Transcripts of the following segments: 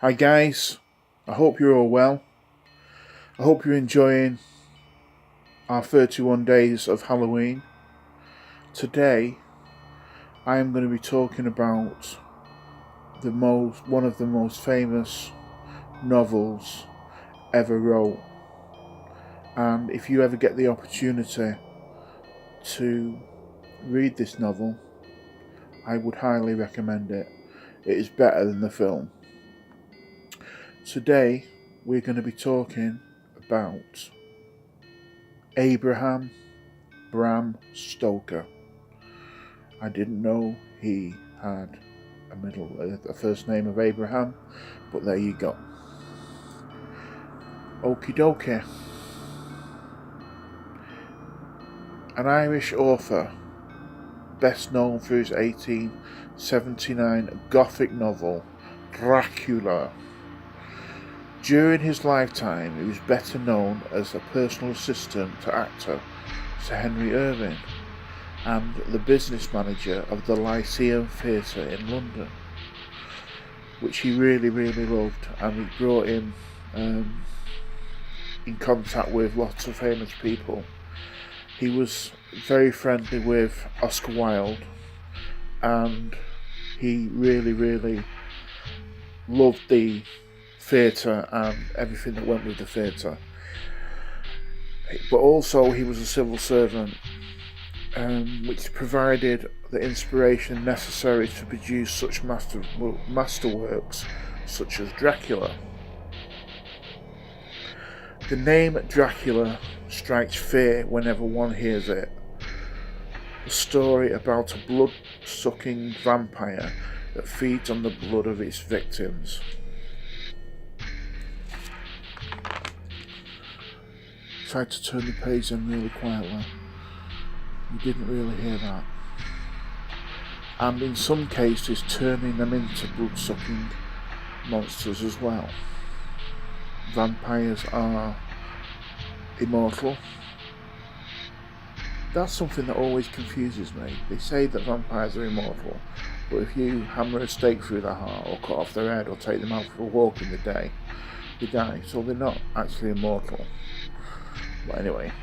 Hi guys, I hope you're all well. I hope you're enjoying our 31 days of Halloween. Today I am going to be talking about one of the most famous novels ever wrote. And if you ever get the opportunity to read this novel, I would highly recommend it. It is better than the film. Today we're going to be talking about Abraham Bram Stoker. I didn't know he had a first name of Abraham, but there you go. Okie dokie. An Irish author, best known for his 1879 Gothic novel Dracula. During his lifetime, he was better known as a personal assistant to actor Sir Henry Irving and the business manager of the Lyceum Theatre in London, which he really loved, and it brought him in contact with lots of famous people. He was very friendly with Oscar Wilde, and he really loved the theatre and everything that went with the theatre. But also he was a civil servant, which provided the inspiration necessary to produce such masterworks such as Dracula. The name Dracula strikes fear whenever one hears it. A story about a blood-sucking vampire that feeds on the blood of its victims. Tried to turn the page in really quietly. You didn't really hear that. And in some cases turning them into blood-sucking monsters as well. Vampires are immortal. That's something that always confuses me. They say that vampires are immortal, but if you hammer a stake through their heart or cut off their head or take them out for a walk in the day, they die, so they're not actually immortal. But anyway,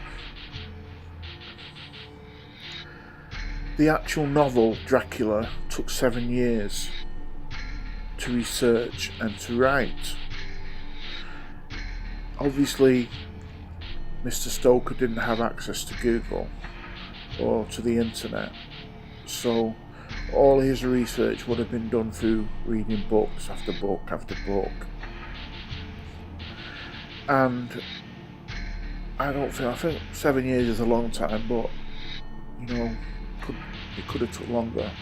the actual novel Dracula took 7 years to research and to write. Obviously, Mr. Stoker didn't have access to Google or to the internet, so all his research would have been done through reading books after book after book. And I think 7 years is a long time, but it could have took longer.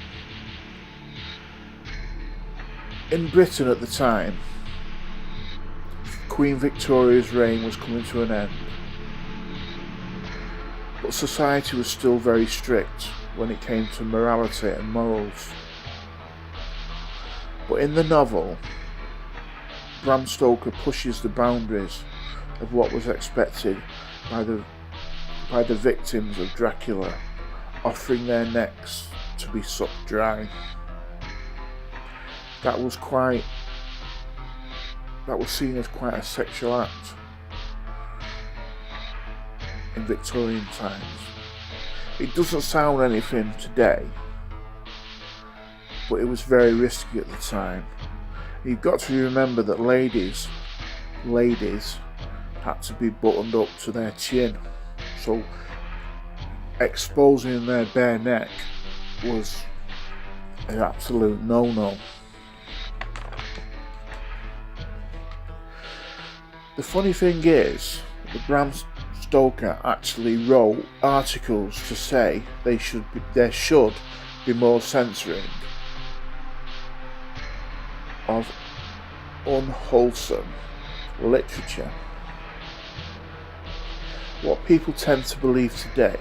In Britain at the time, Queen Victoria's reign was coming to an end, but society was still very strict when it came to morality and morals. But in the novel, Bram Stoker pushes the boundaries of what was expected by the victims of Dracula, offering their necks to be sucked dry. That was seen as quite a sexual act in Victorian times. It doesn't sound anything today, but it was very risky at the time. You've got to remember that ladies had to be buttoned up to their chin, so exposing their bare neck was an absolute no-no. The funny thing is that Bram Stoker actually wrote articles to say there should be more censoring of unwholesome literature. What people tend to believe today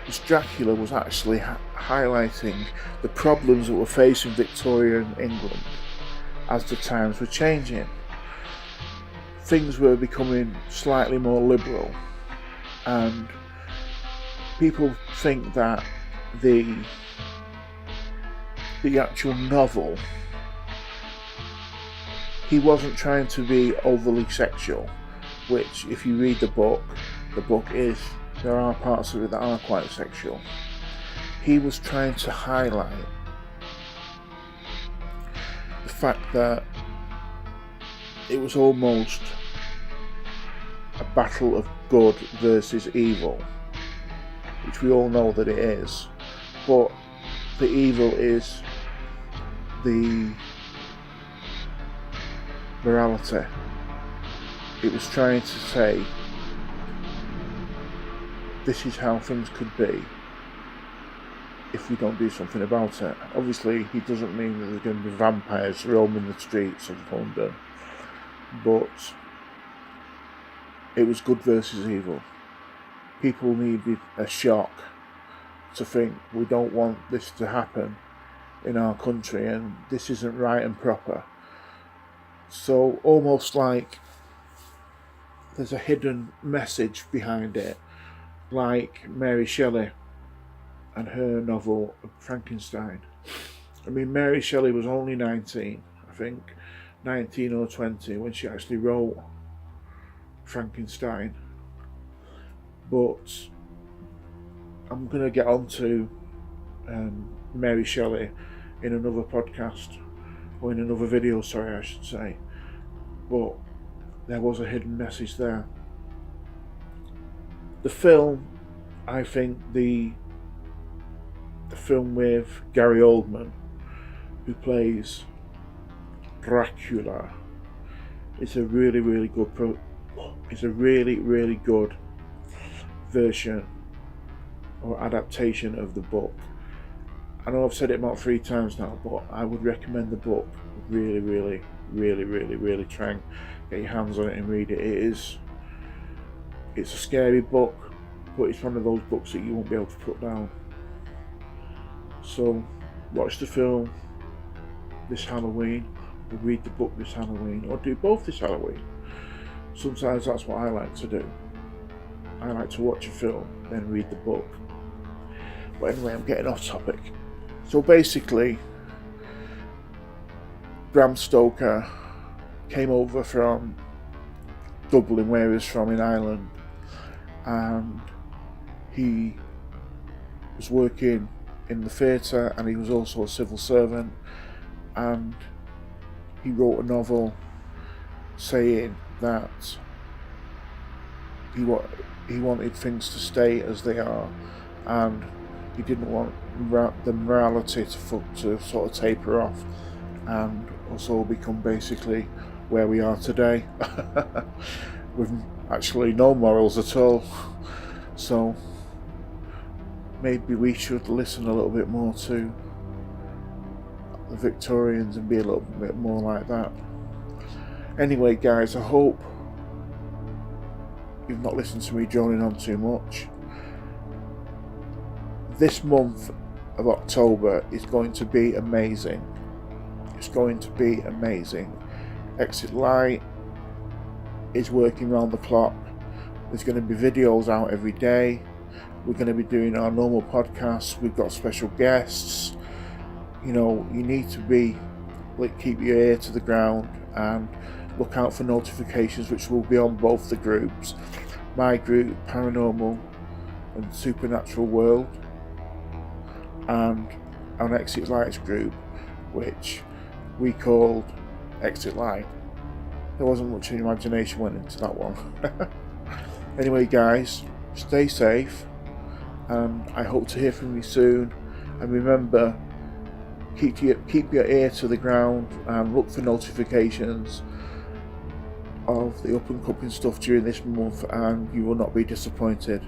is Dracula was actually highlighting the problems that were facing Victorian England as the times were changing. Things were becoming slightly more liberal, and people think that the actual novel he wasn't trying to be overly sexual, which if you read the book is, there are parts of it that are quite sexual. He was trying to highlight the fact that it was almost a battle of good versus evil, which we all know that it is, but the evil is the morality. It was trying to say, this is how things could be if we don't do something about it. Obviously, he doesn't mean that there's going to be vampires roaming the streets of London, but it was good versus evil. People needed a shock to think, we don't want this to happen in our country, and this isn't right and proper. So almost like there's a hidden message behind it, like Mary Shelley and her novel Frankenstein. I mean, Mary Shelley was only 19, I think 19 or 20 when she actually wrote Frankenstein. But I'm going to get on to Mary Shelley in another podcast, or in another video, sorry I should say. But there was a hidden message there. The film, I think the film with Gary Oldman, who plays Dracula, is a really, really good version or adaptation of the book. I know I've said it about 3 times now, but I would recommend the book. Really try and get your hands on it and read it. It's a scary book, but it's one of those books that you won't be able to put down. So watch the film this Halloween, or read the book this Halloween, or do both this Halloween. Sometimes that's what I like to do. I like to watch a film, then read the book. But anyway, I'm getting off topic. So basically, Bram Stoker came over from Dublin, where he was from in Ireland, and he was working in the theatre, and he was also a civil servant, and he wrote a novel saying that he wanted things to stay as they are, and he didn't want the morality to sort of taper off and also become basically where we are today with actually no morals at all. So maybe we should listen a little bit more to the Victorians and be a little bit more like that. Anyway guys, I hope you've not listened to me droning on too much. This month of October is going to be amazing. It's going to be amazing. Exit Light is working around the clock. There's going to be videos out every day. We're going to be doing our normal podcasts. We've got special guests. You know, you need to keep your ear to the ground and look out for notifications, which will be on both the groups. My group, Paranormal and Supernatural World, and an Exit Lights group, which we called Exit Light. There wasn't much imagination went into that one. Anyway guys, stay safe, and I hope to hear from you soon. And remember, keep your ear to the ground and look for notifications of the up and coming stuff during this month, and you will not be disappointed.